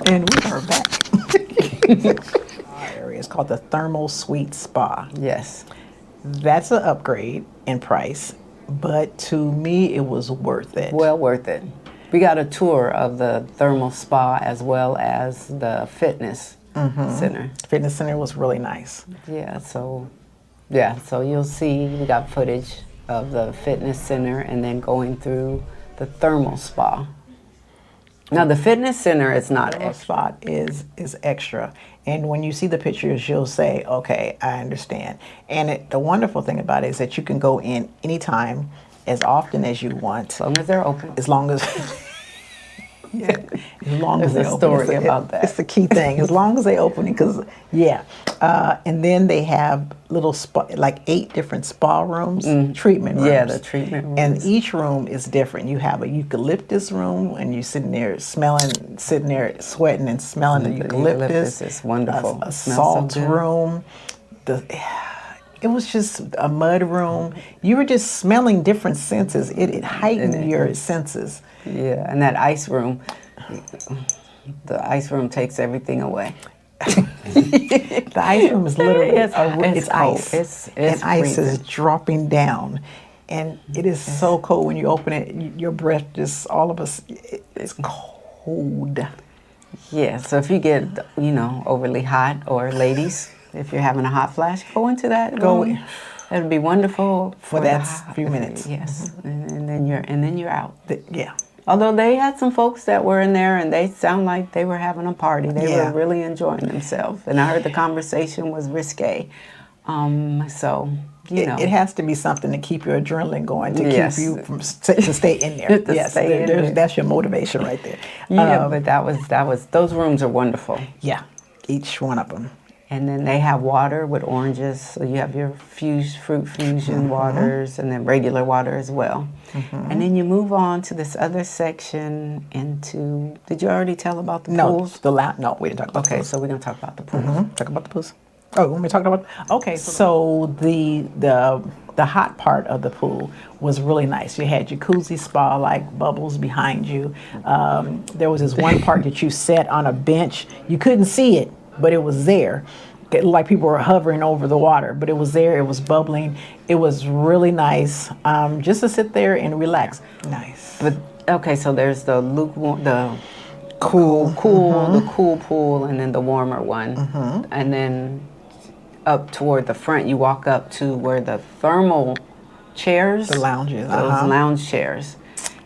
And we are back. Our area is called the Thermal Suite Spa. Yes. That's an upgrade in price, but to me, it was worth it. Well worth it. We got a tour of the thermal spa as well as the fitness center. Fitness center was really nice. So you'll see we got footage of the fitness center and then going through the thermal spa. Now the fitness center is not Our spot is extra, and when you see the pictures, you'll say, "Okay, I understand." And the wonderful thing about it is that you can go in anytime, as often as you want, as long as they're open. as long as yeah, as long as There's they a open. story about that. It's the key thing. As long as they open it, because and then they have little spa, like 8 different spa rooms, treatment rooms. Yeah, the treatment rooms. And each room is different. You have a eucalyptus room, and you're sitting there sweating and smelling the eucalyptus. It's wonderful. A It smells so salt good. room. It was just a mud room. You were just smelling different senses. It heightened your senses. Yeah, and that ice room, the ice room takes everything away. The ice room is literally It's it's cold. ice. It's and ice is freezing. dropping down. And it is so cold when you open it. Your breath just, all of us, it's cold. Yeah, so if you get, overly hot, or ladies, if you're having a hot flash, go into that room. It'll be wonderful For that few minutes. Yes, and then you're out. Yeah. Although they had some folks that were in there and they sound like they were having a party. They Yeah. were really enjoying themselves. And I heard the conversation was risque. It has to be something to keep your adrenaline going, to Yes. keep you from to stay in there. To Yes, stay in there. that's your motivation right there. Yeah, but that was those rooms are wonderful. Yeah, each one of them. And then they have water with oranges. So you have your fruit fusion waters and then regular water as well. And then you move on to this other section into, did you already tell about the pools? No, we didn't talk about the Okay, pools. so we're going to talk about the pools. Talk about the pools. Oh, when we talking about, okay, so the hot part of the pool was really nice. You had jacuzzi spa, like bubbles behind you. There was this one part that you sat on a bench. You couldn't see it, but it was there. It looked like people were hovering over the water, but it was there. It was bubbling. It was really nice, just to sit there and relax. Nice. But okay, so there's the lukewarm, the Cool. the cool pool, and then the warmer one, and then up toward the front, you walk up to where the thermal chairs, The lounges, those lounge chairs,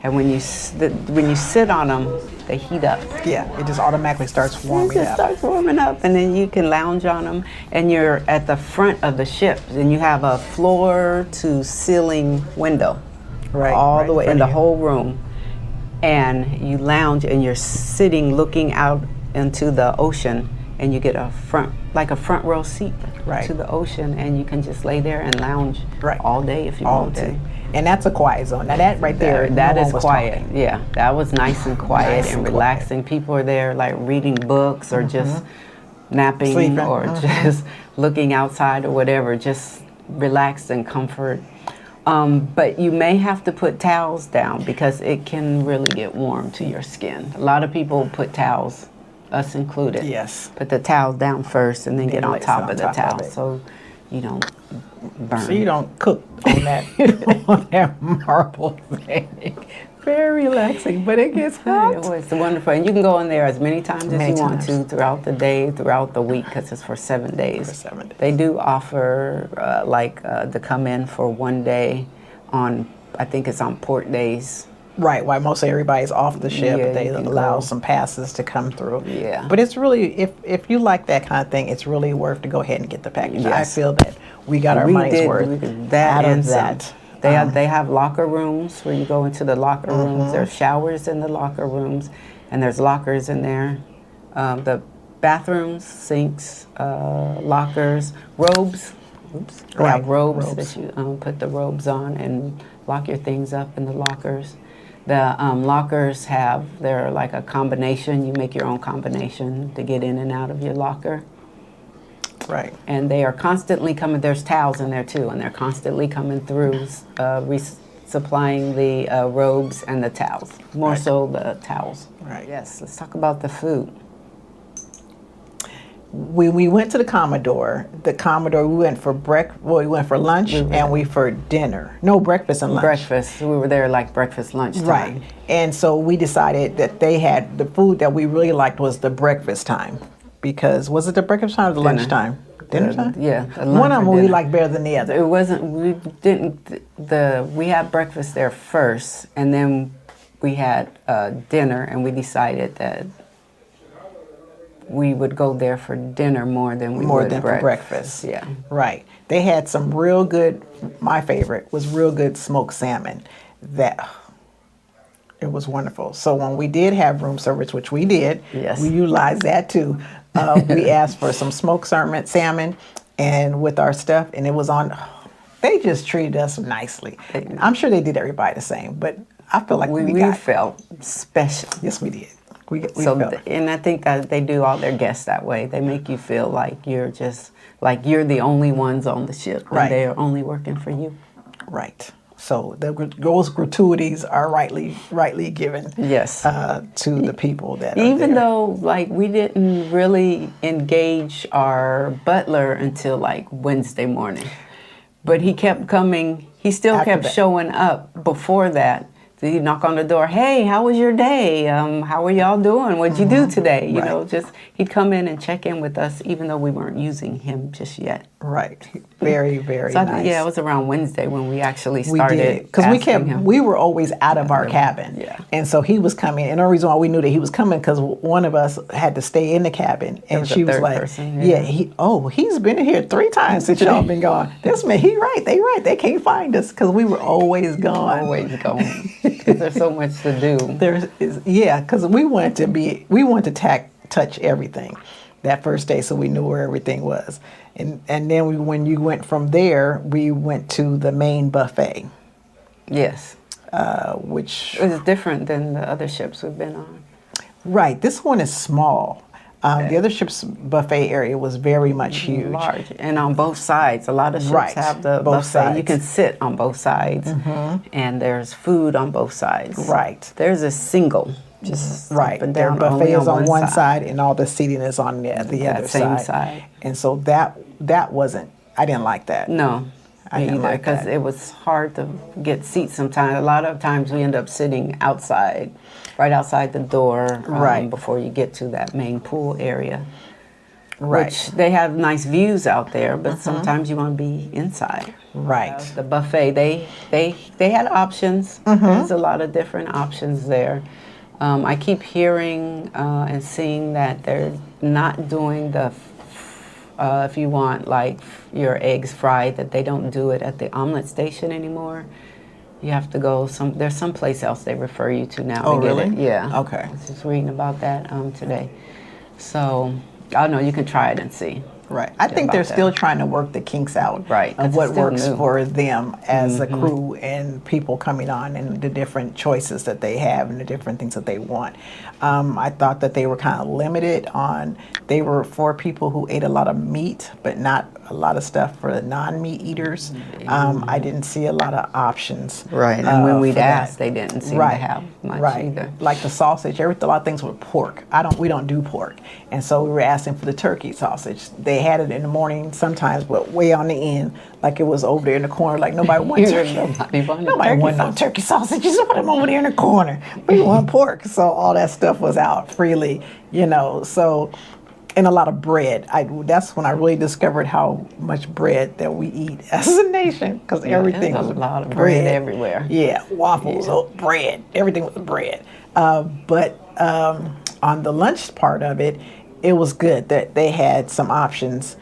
and when you sit on them, they heat up. Yeah, it just automatically starts It warming just up. starts warming up, and then you can lounge on them, and you're at the front of the ship, and you have a floor to ceiling window, Right, all right the way in in front the of you. whole room, and you lounge, and you're sitting looking out into the ocean, and you get a front row seat Right. to the ocean, and you can just lay there and lounge Right. all day if you All want day. to. And that's a quiet zone. Now that right there, That no is one was quiet. talking. Yeah, that was nice and quiet Nice and and relaxing. People are there like reading books or just napping Sleeping. or just looking outside or whatever, just relaxed and comfort. But you may have to put towels down because it can really get warm to your skin. A lot of people put towels, us included. Yes. Put the towels down first and then get on lay top on of the top of towel it. so you don't burn. So you don't cook on that on that marble thing. Very relaxing, but it gets hot. It was wonderful. And you can go in there as many times as Many you want to times. throughout the day, throughout the week, because it's for 7 days. For 7 days. They do offer to come in for 1 day on, I think it's on port days. Right, why most everybody's off the ship, Yeah, they you can allow go. some passes to come through. Yeah. But it's really, if you like that kind of thing, it's really worth to go ahead and get the package. I Yes. feel that we got our money's worth we did that out and of some. that. They have locker rooms where you go into the locker rooms. There's showers in the locker rooms, and there's lockers in there. The bathrooms, sinks, lockers, robes. Oops. They Right, have robes robes. that you put the robes on and lock your things up in the lockers. The lockers they're like a combination. You make your own combination to get in and out of your locker. Right. And they are constantly coming, there's towels in there too, and they're constantly coming through, supplying the robes and the towels. More Right. so the towels. Right. Yes, let's talk about the food. when we went to the Commodore, we went for we went for lunch and we for dinner. No, breakfast and lunch. Breakfast. We were there like breakfast, lunch time. Right. And so we decided that they had the food that we really liked was the breakfast time. Because was it the breakfast time or the lunchtime? Dinner time? Yeah. One of them we liked better than the other. It wasn't, we had breakfast there first, and then we had dinner, and we decided that we would go there for dinner more than for breakfast. Yeah. Right. They had some real good, my favorite was real good smoked salmon. It was wonderful. So when we did have room service, which we did, yes, we utilized that too. We asked for some smoked salmon and with our stuff, and it was on. They just treated us nicely. I'm sure they did everybody the same, but I feel like we felt special. Yes, we did. And I think that they do all their guests that way. They make you feel like you're the only ones on the ship, right? And they are only working for you, right? So those gratuities are rightly given, yes, to the people that even though like we didn't really engage our butler until like Wednesday morning, but he kept coming. He still kept showing up before that. So he'd knock on the door. Hey, how was your day? How are y'all doing? What'd you do today? You know, just he'd come in and check in with us, even though we weren't using him just yet. Right. Very, very nice. Yeah, it was around Wednesday when we actually started. We did, because we were always out of our cabin. Yeah. And so he was coming, and the reason why we knew that he was coming because one of us had to stay in the cabin, and she was like, person, he's been in here 3 times since y'all been gone. This man, they right. They can't find us because we were always gone. Always gone. Because there's so much to do. Because we wanted to touch everything that first day, so we knew where everything was. And then when you went from there, we went to the main buffet. Yes. Which is different than the other ships we've been on. Right. This one is small. The other ship's buffet area was very much huge. Large. And on both sides. A lot of ships have the both buffet. Sides. You can sit on both sides. Mm-hmm. And there's food on both sides. Right. There's a single. Just right. Their buffet is on one side and all the seating is on the other side. And so that wasn't, I didn't like that. No. I didn't like that. Because it was hard to get seats sometimes. A lot of times we end up sitting outside, right outside the door, before you get to that main pool area. Right. Which they have nice views out there, but sometimes you want to be inside. Right. The buffet, they had options. There's a lot of different options there. I keep hearing and seeing that they're not doing the, if you want like your eggs fried, that they don't do it at the omelet station anymore. You have to go there's someplace else they refer you to now. Oh, to really? Get it. Yeah. Okay. I was just reading about that today. So, I don't know, you can try it and see. Right. I think they're still trying to work the kinks out of what works for them as a crew and people coming on and the different choices that they have and the different things that they want. I thought that they were kind of limited they were for people who ate a lot of meat, but not a lot of stuff for the non-meat eaters. I didn't see a lot of options. Right. And when we'd asked, they didn't seem to have much either. Like the sausage, a lot of things were pork. We don't do pork. And so we were asking for the turkey sausage. They had it in the morning sometimes, but way on the end, like it was over there in the corner, like nobody wanted turkey. Nobody wanted no turkey sausage. You put them over there in the corner. We want pork. So all that stuff was out freely, so, and a lot of bread. That's when I really discovered how much bread that we eat as a nation, because everything was a lot of bread everywhere. Yeah, waffles, bread, everything was bread. But on the lunch part of it, it was good that they had some options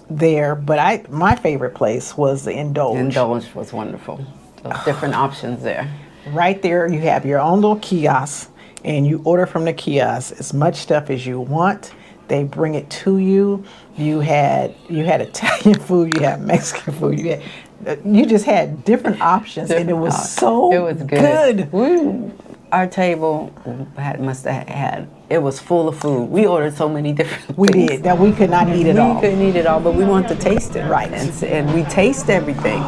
there. But my favorite place was the Indulge. Indulge was wonderful. Different options there. Right there, you have your own little kiosk, and you order from the kiosk as much stuff as you want. They bring it to you. You had Italian food, you had Mexican food, you just had different options, and it was so good. Our table must have had, it was full of food. We ordered so many different things. We did, that we could not eat it all. We couldn't eat it all, but we wanted to taste it. Right. And we taste everything.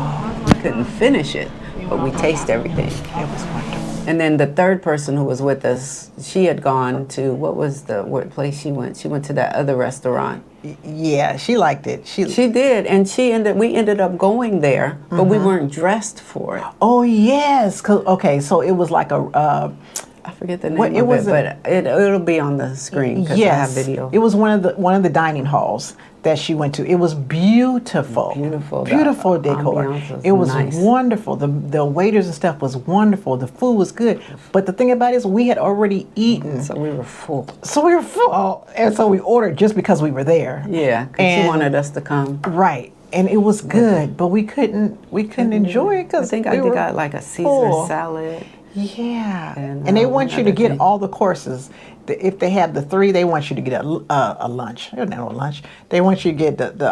We couldn't finish it, but we taste everything. It was wonderful. And then the third person who was with us, she had gone to, what place she went? She went to that other restaurant. Yeah, she liked it. She did, and we ended up going there, but we weren't dressed for it. Oh yes, okay, so it was like I forget the name of it, but it'll be on the screen because I have video. It was one of the dining halls that she went to. It was beautiful. Beautiful decor. It was nice. wonderful. The waiters and stuff was wonderful. The food was good. But the thing about it is we had already eaten. So we were full. And so we ordered just because we were there. Yeah, because she wanted us to come. Right. And it was good, but we couldn't enjoy it because I think I got like a Caesar salad. Yeah, and they want you to get all the courses. If they have the 3, they want you to get a lunch. Not a lunch. They want you to get the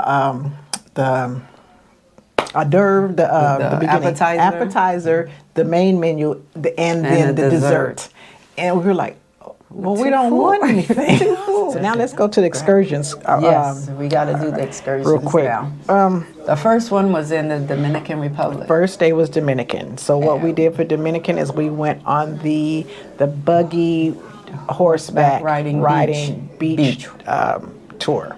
hors d'oeuvre, the appetizer, the main menu, and then the dessert. And we were like, well, we don't want anything. So now let's go to the excursions. Yes, we got to do the excursions real quick. Now. The first one was in the Dominican Republic. First day was Dominican. So what we did for Dominican is we went on the buggy horseback riding beach tour.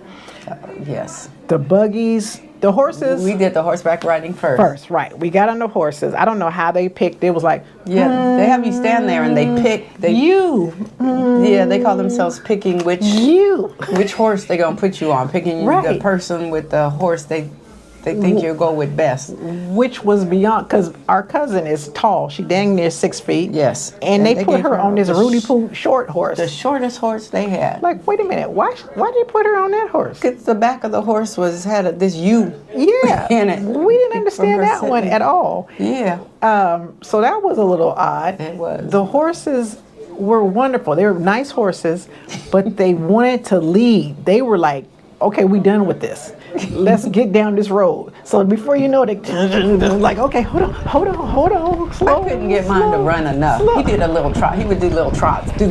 Yes. The buggies, the horses. We did the horseback riding first. First, right. We got on the horses. I don't know how they picked. It was like, yeah, they have you stand there and they pick. Yeah, they call themselves picking which horse they gonna put you on. Picking the person with the horse they think you'll go with best. Which was beyond, because our cousin is tall. She dang near 6 feet. Yes. And they put her on this Rudy Poo short horse. The shortest horse they had. Like, wait a minute, why did you put her on that horse? Because the back of the horse had this U in it. We didn't understand that one at all. Yeah. So that was a little odd. It was. The horses were wonderful. They were nice horses, but they wanted to lead. They were like, okay, we done with this. Let's get down this road. So before you know it, like, okay, hold on, slow. I couldn't get mine to run enough. Slow. He did a little trot. He would do little trots, do.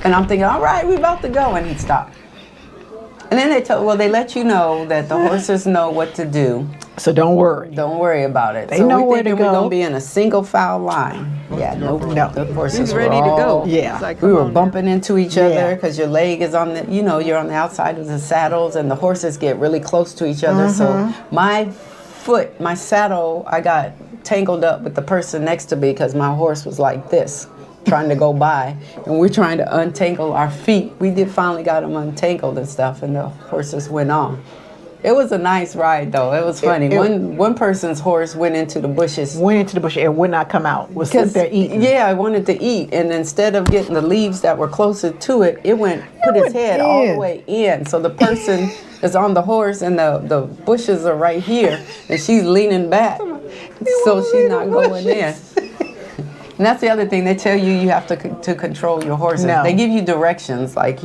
And I'm thinking, all right, we about to go, and he'd stop. And then they let you know that the horses know what to do. So don't worry. Don't worry about it. They know where to go. We're gonna be in a single file line. Yeah, no. The horses were ready to go. Yeah, like, we were bumping into each other because your leg is on the, you're on the outside of the saddles, and the horses get really close to each other. So my saddle, I got tangled up with the person next to me because my horse was like this, trying to go by, and we're trying to untangle our feet. We finally got them untangled and stuff, and the horses went on. It was a nice ride, though. It was funny. One person's horse went into the bushes. And would not come out. Was sitting there eating. Yeah, I wanted to eat, and instead of getting the leaves that were closer to it, put its head all the way in. So the person is on the horse, and the bushes are right here, and she's leaning back, so she's not going in. And that's the other thing. They tell you have to control your horses. No. They give you directions, like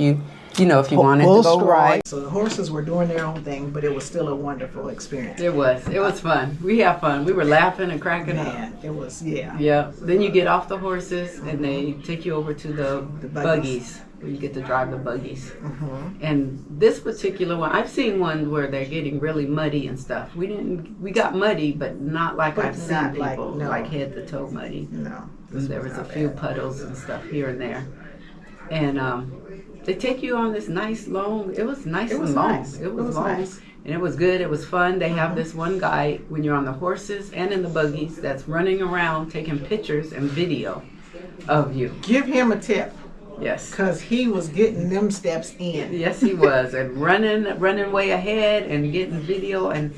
if you wanted to go right. So the horses were doing their own thing, but it was still a wonderful experience. It was fun. We had fun. We were laughing and cracking up. It was, yeah. Yeah. Then you get off the horses and they take you over to the buggies, where you get to drive the buggies. And this particular one, I've seen one where they're getting really muddy and stuff. We got muddy, but not like I've seen people like head to toe muddy. No. There was a few puddles and stuff here and there. And they take you on this nice long, it was nice and long. It was long. Nice. And it was good. It was fun. They have this one guy when you're on the horses and in the buggies that's running around taking pictures and video of you. Give him a tip. Yes. Because he was getting them steps in. Yes, he was. And running way ahead and getting video and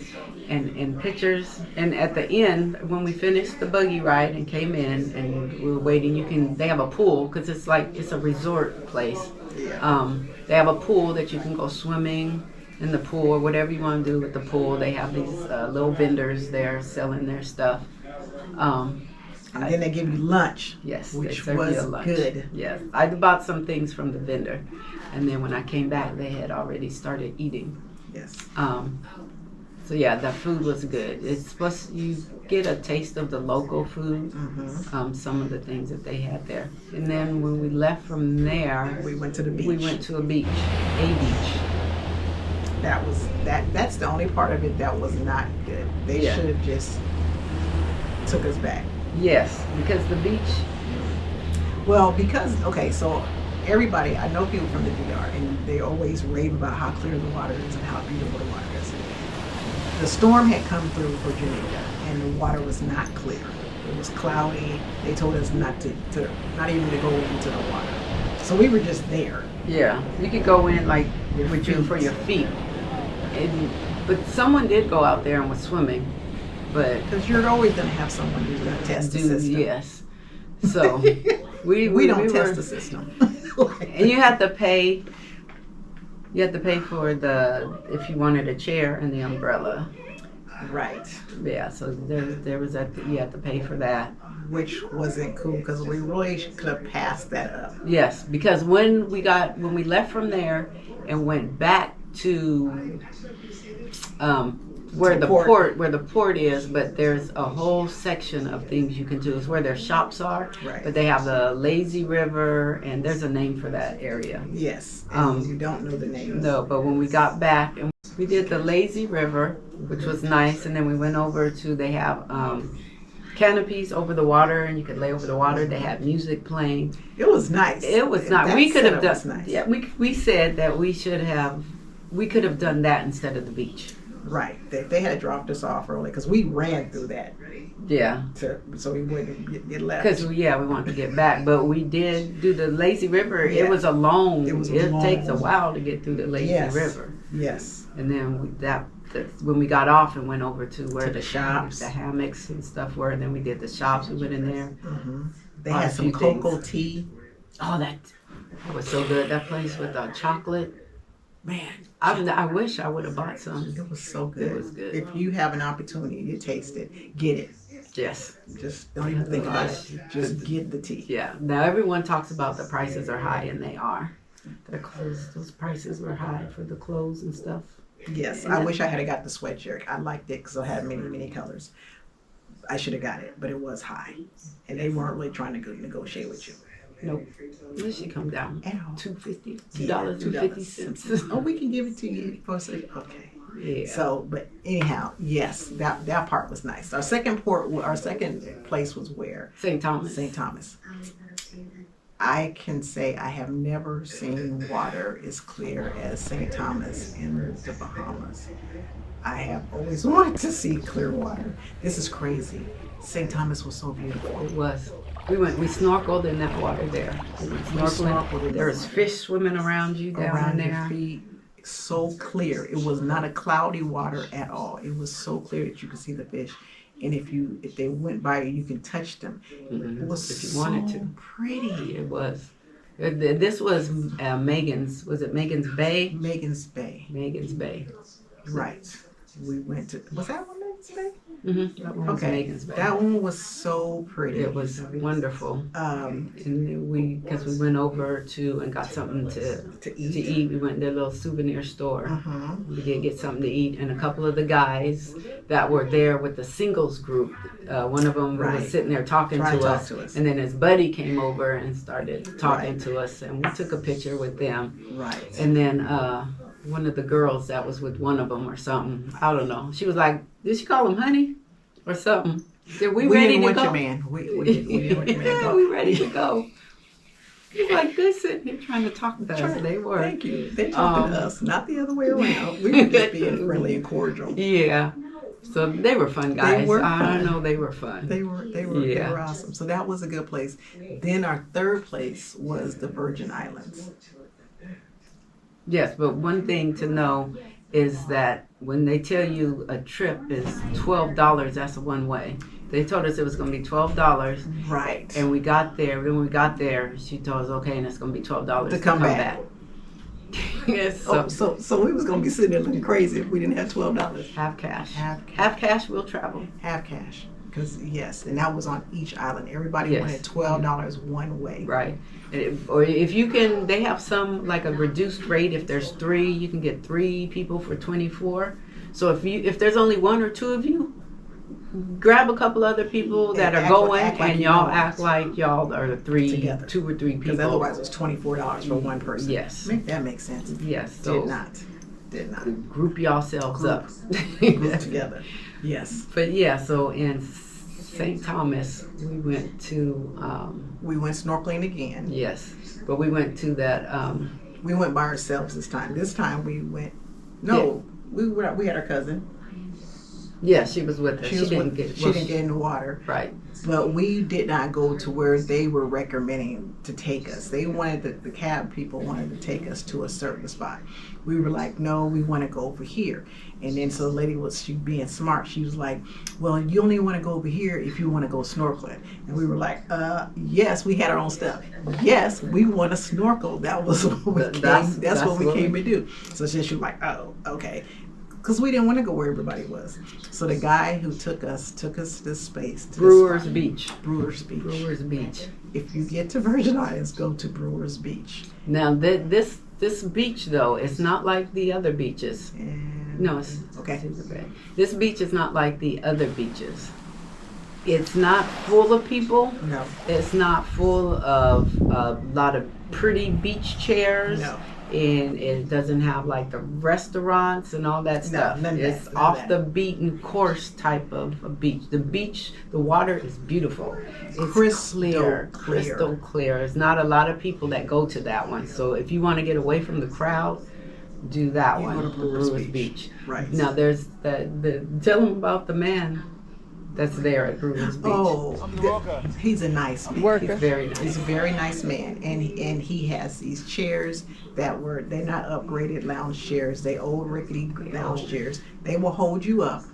pictures. And at the end, when we finished the buggy ride and came in and we were waiting, they have a pool because it's a resort place. They have a pool that you can go swimming in the pool or whatever you want to do with the pool. They have these little vendors there selling their stuff. And then they give you lunch. Yes, which they serve was you a lunch. Good. Yes, I bought some things from the vendor, and then when I came back, they had already started eating. Yes. So yeah, the food was good. You get a taste of the local food, some of the things that they had there. And then when we left from there, we went to the beach. We went to a beach. That's the only part of it that was not good. They should have just took us back. Yes, because the beach, Well, because okay, so everybody I know people from the DR, and they always rave about how clear the water is and how beautiful the water is. The storm had come through for Jamaica, and the water was not clear. It was cloudy. They told us not not even to go into the water. So we were just there. Yeah, you could go in like with you for your feet. But someone did go out there and was swimming. But Because you're always going to have someone who's going to test the system. Yes. So we don't test the system. And you have to pay. You have to pay for if you wanted a chair and the umbrella. Right. Yeah. So there was you had to pay for that. Which wasn't cool because we really could have passed that up. Yes, because when we left from there and went back to where the port is, but there's a whole section of things you can do. It's where their shops are. Right. But they have the lazy river, and there's a name for that area. Yes. And you don't know the name. No, but when we got back, and we did the lazy river, which was nice, and then we went over to they have canopies over the water, and you could lay over the water. They had music playing. It was nice. It was nice. We could have done. Nice. Yeah, we said that we could have done that instead of the beach. Right. They had dropped us off early because we ran through that. Yeah. So we wouldn't get left. Because we wanted to get back, but we did do the lazy river. Yeah. It takes a while to get through the lazy river. Yes. And then when we got off and went over to where the shops, the hammocks and stuff were, and then we did the shops. We went in there. Mm-hmm. They had some cocoa tea. Oh, that was so good. That place with the chocolate. Man, I wish I would have bought some. it was so good. It was good. If you have an opportunity to taste it, get it. Yes. Just don't even think about it. Just get the tea. Yeah. Now everyone talks about the prices are high, and they are. Those prices were high for the clothes and stuff. Yes, I wish I had got the sweatshirt. I liked it because it had many colors. I should have got it, but it was high, and they weren't really trying to negotiate with you. Nope. This should come down. $2.50. $2.50. Oh, we can give it to you for okay. Yeah. So, but anyhow, yes, that part was nice. Our second place was where? St. Thomas. St. Thomas. I can say I have never seen water as clear as St. Thomas in the Bahamas. I have always wanted to see clear water. This is crazy. St. Thomas was so beautiful. It was. We snorkeled in that water there. We went snorkeling. There was fish swimming around you down there. Your feet. So clear. It was not a cloudy water at all. It was so clear that you could see the fish. And if they went by you, you can touch them. Mm-hmm. It was if you so wanted to. pretty. It was. This was Megan's. Was it Megan's Bay? Megan's Bay. Megan's Bay. Right. We went to. Was that one Megan's Bay? Mm-hmm. That one was Megan's Bay. That one was so pretty. It was wonderful. And because we went over and got something to eat. We went to their little souvenir store. Uh-huh. We did get something to eat, and a couple of the guys that were there with the singles group, one of them was sitting there talking to us, and then his buddy came over and started talking to us, and we took a picture with them. Right. And then one of the girls that was with one of them or something, I don't know. She was like, "Did she call him honey or something?" Said, we ready to go? Your man. We didn't want your man. Go. We ready to go. He's like, they're sitting here trying to talk to us. They were. Thank you. They talking to us, not the other way around. We were just being friendly and cordial. Yeah. So they were fun guys. They were fun. I know they were fun. They were awesome. So that was a good place. Then our third place was the Virgin Islands. Yes, but one thing to know is that when they tell you a trip is $12, that's a one way. They told us it was going to be $12. Right. And we got there. When we got there, she told us, okay, and it's going to be $12 to come back. Yes. So we was going to be sitting there looking crazy if we didn't have $12. Have cash. Have cash, we'll travel. Have cash. Because, yes, and that was on each island. Everybody wanted $12 one way. Right. Or if you can, they have some, like a reduced rate. If there's 3, you can get 3 people for $24. So if there's only 1 or 2 of you, grab a couple other people that are going, and y'all act like y'all are 2 or 3 people. Because otherwise it's $24 for one person. Yes. That makes sense. Yes. So did not. Group yourselves up. Group together. Yes. But yeah, so in St. Thomas, we went to, We went snorkeling again. yes, but we went to that, We went by ourselves this time. This time we went. No, we had our cousin. yeah, she was with us. She didn't get in the water. Right. But we did not go to where they were recommending to take us. They wanted the cab people wanted to take us to a certain spot. We were like, no, we want to go over here. And then so the lady she being smart. She was like, well, you only want to go over here if you want to go snorkeling. And we were like, yes, we had our own stuff. Yes, we want to snorkel. That was what we came. That's what we came to do. So she was like, oh, okay. Because we didn't want to go where everybody was. So the guy who took us to this space. Brewers Beach. Brewers Beach. Brewers Beach. If you get to Virgin Islands, go to Brewers Beach. Now, this beach, though, is not like the other beaches. And No, it's okay. This beach is not like the other beaches. It's not full of people. No. It's not full of a lot of pretty beach chairs. No. And it doesn't have like the restaurants and all that stuff. none of It's that, none of off that. the beaten course type of a beach. The water is beautiful. It's Crystal clear. crystal clear. There's not a lot of people that go to that one. So if you want to get away from the crowd, do that You one. go to Brewers Beach. Beach. Right. Now there's tell them about the man that's there at Brewers Beach. Oh, he's a nice man. He's very nice. He's a very nice man, and he has these chairs they're not upgraded lounge chairs. They old rickety lounge chairs. They will hold you up.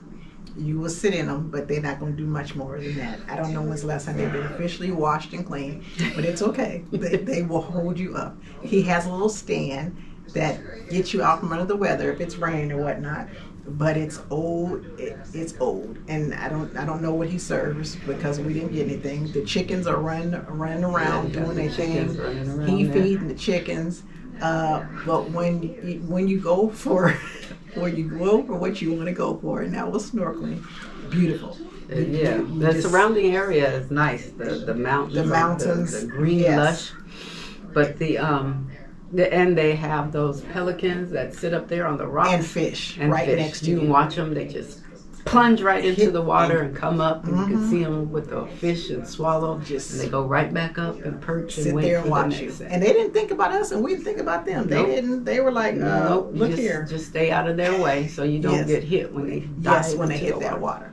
You will sit in them, but they're not going to do much more than that. I don't know when's the last time they've been officially washed and cleaned, but it's okay. They will hold you up. He has a little stand that gets you out from under the weather if it's raining or whatnot. But it's old. It's old, and I don't know what he serves because we didn't get anything. The chickens are running around doing their thing. He feeding the chickens. But when you go for what you want to go for, and that was snorkeling, beautiful. Yeah, the surrounding area is nice. The mountains, the green lush. But and they have those pelicans that sit up there on the rocks. And fish next to you. You can watch them. They just plunge right into the water and come up, and you can see them with the fish and swallow. And they go right back up and perch and sit wait there and for watch the you. next thing. And they didn't think about us, and we didn't think about them. They didn't. They were like, nope, look here. Just stay out of their way so you don't get hit when they dive. Yes, when they hit that water.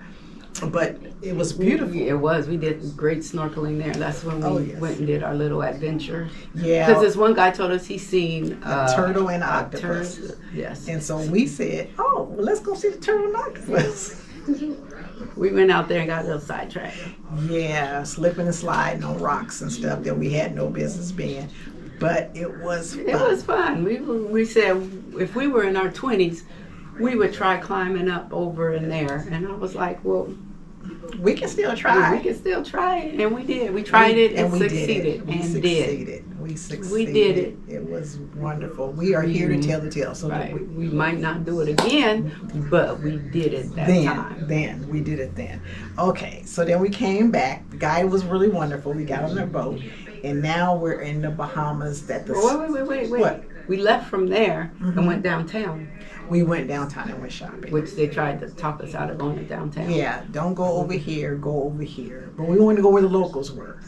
But it was beautiful. It was. We did great snorkeling there. That's when we went and did our little adventure. Yeah. Because this one guy told us he's seen a turtle and an octopus. Yes. And so we said, oh, well, let's go see the turtle and octopus. We went out there and got a little sidetracked. Yeah, slipping and sliding on rocks and stuff that we had no business being. But it was fun. It was fun. We said if we were in our 20s, we would try climbing up over in there. And I was like, well, we can still try. We can still try it. And we did. We tried it and succeeded. We succeeded. We did it. It was wonderful. We are here to tell the tale. So right. We might not do it again, but we did it that time. Then we did it then. Okay, so then we came back. The guy was really wonderful. We got on their boat, and now we're in the Bahamas. Wait. What? We left from there and went downtown. We went downtown and went shopping. Which they tried to talk us out of going to downtown. Yeah, don't go over here, go over here. But we wanted to go where the locals were.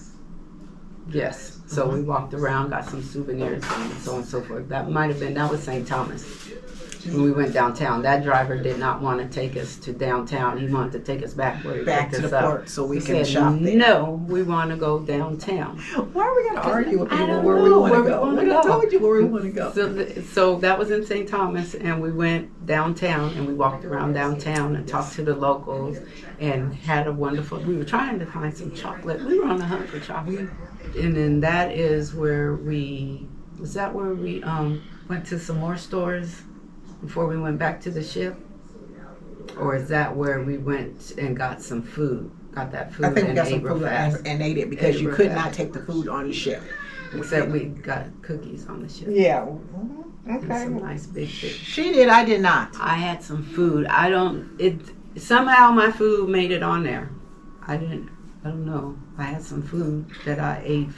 Yes. So we walked around, got some souvenirs and so on and so forth. That was St. Thomas. When we went downtown, that driver did not want to take us to downtown. He wanted to take us back where he back picked to us the up. port so we He can said, shop there. No, we want to go downtown. Why are we going to argue with people don't where we know want to where go? we We wanna done go. told you where we want to go. So that was in St. Thomas, and we went downtown, and we walked around downtown and talked to the locals, and had a wonderful. We were trying to find some chocolate. We were on the hunt for chocolate, and then that is where we. Was that where we went to some more stores before we went back to the ship, or is that where we went and got some food? Got that food. I think we and got ate some real food fast. and ate it because Ate you real could fast. not take the food on the ship. Except we got cookies on the ship. Yeah. And Okay. some nice big fish. She did. I did not. I had some food. Somehow my food made it on there. I don't know. I had some food that I ate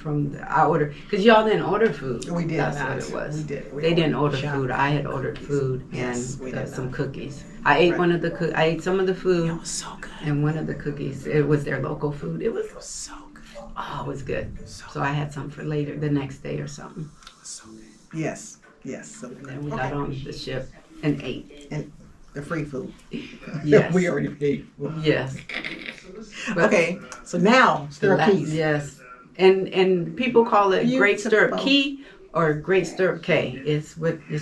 I ordered, because y'all didn't order food. We did That's not. what it was. We did. They didn't order Shop. food. I had ordered food Yes, we and did some not. cookies. I ate Right. I ate some of the food. It was so good. And one of the cookies, it was their local food. It was So good. Oh, it was good. So I had some for later, the next day or something. So good. Yes. Yes. So Then we got on the ship and ate. And the free food. Yes. We already paid. Yes. But Okay. So now Stirrup Keys. Yes. And people call it Great Stirrup Beautiful. Cay or Great Stirrup Cay. It's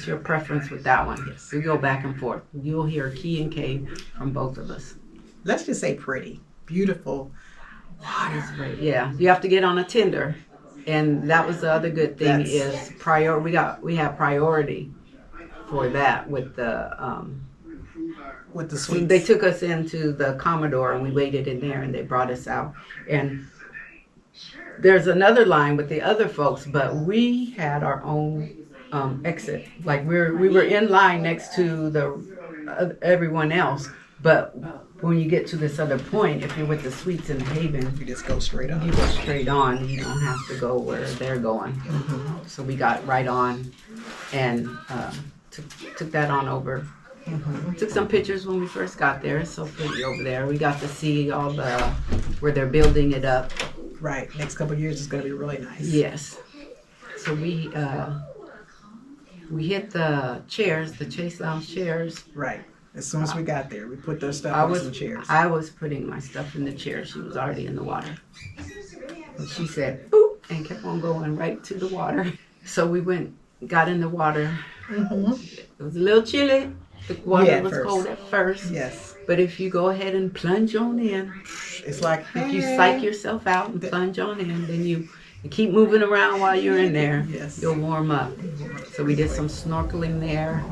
your preference with that one. Yes. We go back and forth. You'll hear Key and Cay from both of us. Let's just say pretty, beautiful. It's great. Yeah. You have to get on a tender. And that was the other good thing That's- is we have priority for that with the With the so sweets. they took us into the Commodore and we waited in there and they brought us out. And there's another line with the other folks, but we had our own exit. Like we were in line next to the everyone else, but when you get to this other point, if you're with the suites in Haven, You just go straight you on. go straight on. You don't have to go where they're going. So we got right on and took that on over. Took some pictures when we first got there. It's so pretty over there. We got to see all where they're building it up. Right. Next couple of years is going to be really nice. Yes. So we hit the chairs, the Chase Lounge chairs. Right. As soon as we got there, we put their stuff I on some chairs. was putting my stuff in the chair. She was already in the water. And she said, "Boop," and kept on going right to the water. So we got in the water. It was a little chilly. The water was first. cold at first. Yes. But if you go ahead and plunge on in, It's like, if you psych yourself out and plunge on in, then you keep moving around while you're in there, Yes. you'll warm up. So we did some snorkeling there.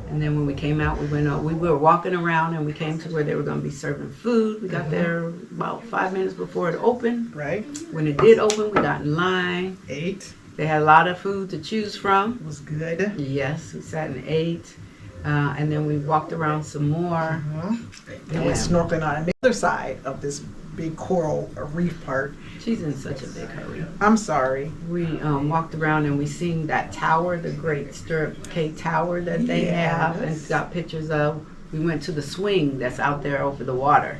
And then when we came out, we were walking around and we came to where they were going to be serving food. We got there about 5 minutes before it opened. right? When it did open, we got in line. 8 They had a lot of food to choose from. was good. Yes, we sat and ate. And then we walked around some more. Then we snorkeling on the other side of this big coral reef part. She's in such a big hurry. I'm sorry. We walked around and we seen that tower, the Great Stirrup Cay Tower that they have, and Yes. got pictures of. We went to the swing that's out there over the water,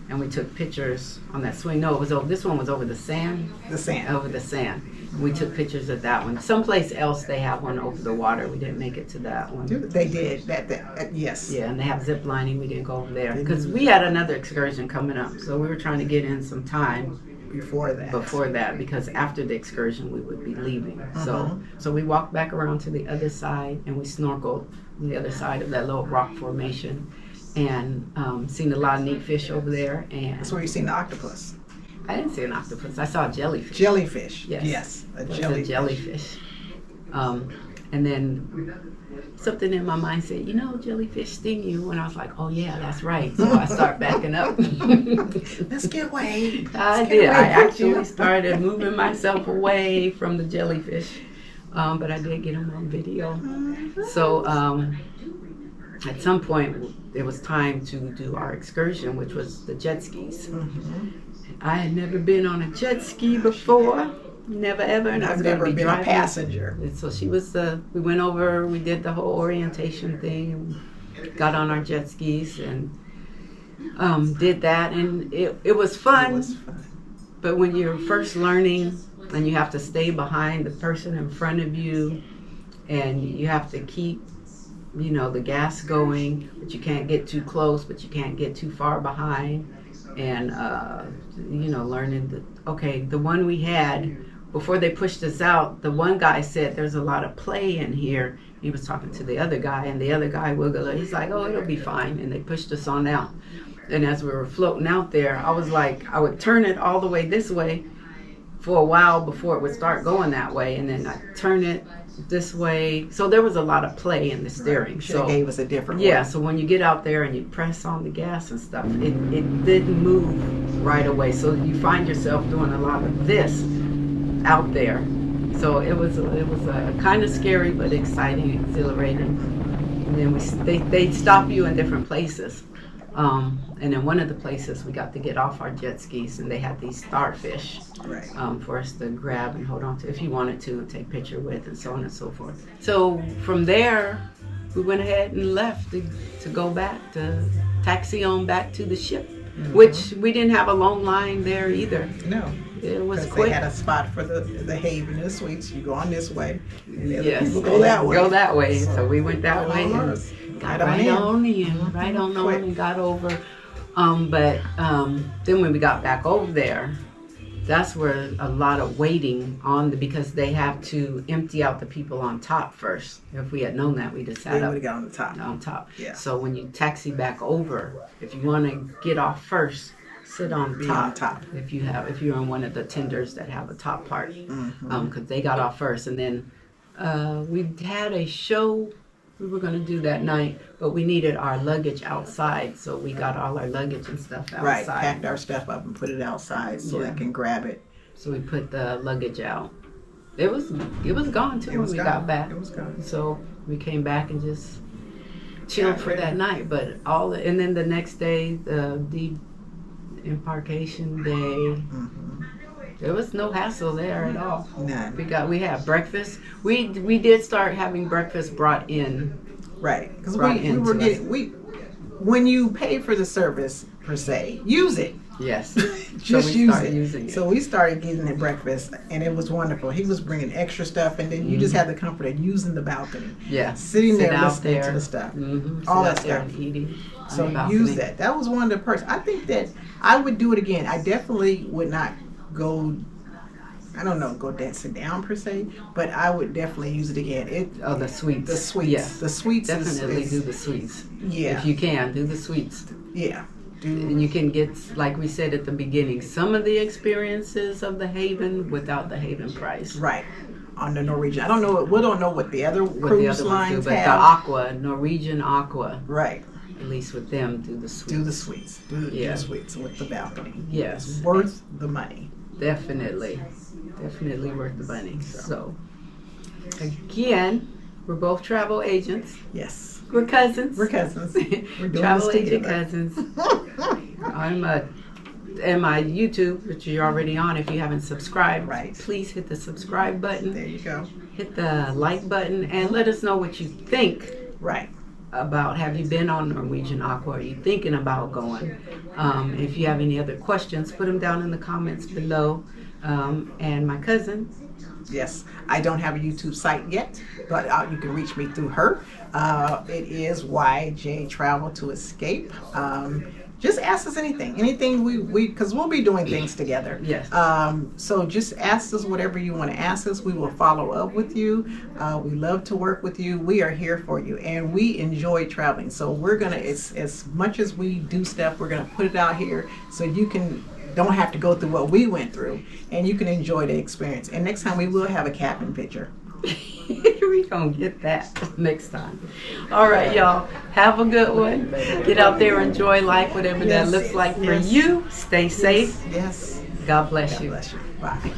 and we took pictures on that swing. No, it was over. This one was over the sand. The sand. Over the sand. We took pictures of that one. Someplace else they have one over the water. We didn't make it to that one. They did. That yes. Yeah, and they have zip lining. We didn't go over there because we had another excursion coming up, so we were trying to get in some time Before that. before that because after the excursion we would be leaving. So we walked back around to the other side and we snorkeled on the other side of that little rock formation and seen a lot of neat fish over there. And That's where you seen the octopus. I didn't see an octopus. I saw a jellyfish. Jellyfish. Yes. Yes. A It was jellyfish. a jellyfish. And then something in my mind said, jellyfish sting you. And I was like, oh yeah, that's right. So I start backing up. Let's get away. I Let's get did. away I from actually you. started moving myself away from the jellyfish. But I did get them on video. So at some point, it was time to do our excursion, which was the jet skis. I had never been on a jet ski before. Never ever. And I I've was gonna never be been driving. a passenger. And so she was we went over, we did the whole orientation thing, and got on our jet skis and did that. And it was fun. It was fun. But when you're first learning and you have to stay behind the person in front of you and you have to keep, the gas going, but you can't get too close, but you can't get too far behind. And, learning the one we had, before they pushed us out, the one guy said there's a lot of play in here. He was talking to the other guy and the other guy wiggled. He's like, oh, it'll be fine. And they pushed us on out. And as we were floating out there, I was like, I would turn it all the way this way for a while before it would start going that way. And then I'd turn it this way. So there was a lot of play in the steering. Should have So gave us a different yeah, one. so when you get out there and you press on the gas and stuff, it didn't move right away. So you find yourself doing a lot of this out there. So it was kind of scary but exciting, exhilarating. And then they stop you in different places. And then one of the places we got to get off our jet skis, and they had these starfish Right. for us to grab and hold on to if you wanted to take picture with, and so on and so forth. So from there, we went ahead and left to go back to taxi on back to the ship, which we didn't have a long line there either. No. It was Because quick. they had a spot for the haven and the suites. You go on this way, and the other Yes, people go that way. Go that way. So we went that way and got right on in, right on Quick. and got over. But then when we got back over there, that's where a lot of waiting because they have to empty out the people on top first. If we had known that, we'd have They sat would up have got on the top. on top. Yeah. So when you taxi back over, if you want to get off first, sit on Be top. on top. If you're on one of the tenders that have a top part, because they got off first, and then we had a show we were going to do that night, but we needed our luggage outside, so we got all our luggage and stuff outside. Right. Packed our stuff up and put it outside so Yeah. they can grab it. So we put the luggage out. It was gone too when we got back. It was gone. So we came back and just chilled Got for ready. that night. But and then the next day, the embarkation day, there was no hassle there at all. None. We had breakfast. We did start having breakfast brought in. Right. Because Brought we were into getting when you pay for the service per se, use it. Yes. Just we use started it. using it. So we started getting the breakfast, and it was wonderful. He was bringing extra stuff, and then you just had the comfort of using the balcony, Yeah. sitting Sit there out listening there. to the stuff. Mm-hmm. All Sit that out there stuff. and eating. on So the balcony. use that. That was one of the perks. I think that I would do it again. I definitely would not go. I don't know, go dancing down per se, but I would definitely use it again. Oh, the sweets. The sweets. Yes. The sweets Definitely is do the sweets. yeah, If you can, do the sweets. yeah. And you can get, like we said at the beginning, some of the experiences of the Haven without the Haven price. Right. On the Norwegian. I don't know. We don't know what the other What the cruise other ones do, lines but the have. Aqua, Norwegian Aqua, Right. at least with them, do the sweets. Do the sweets. Do Yeah. the sweets with the balcony. Yes. It's worth the money. Definitely worth the money. So, again, we're both travel agents. Yes. We're cousins. We're cousins. We're doing Travel this agent together. cousins. I'm and my YouTube, which you're already on. If you haven't subscribed, Right. please hit the subscribe button, There you go. hit the like button, and let us know what you think Right. about. Have you been on Norwegian Aqua? Are you thinking about going? If you have any other questions, put them down in the comments below. And my cousin, Yes, I don't have a YouTube site yet, but you can reach me through her. It is YJ Travel to Escape. Just ask us anything because we'll be doing things together. Yes. So just ask us whatever you want to ask us. We will follow up with you. We love to work with you. We are here for you, and we enjoy traveling. So we're gonna, as much as we do stuff, we're gonna put it out here so you don't have to go through what we went through, and you can enjoy the experience. And next time we will have a cabin picture. we gonna get that next time. All right, y'all. Have a good one. Get out there, enjoy life, whatever that Yes. looks like for Yes. you. Stay safe. Yes. God bless God you. bless you. Bye.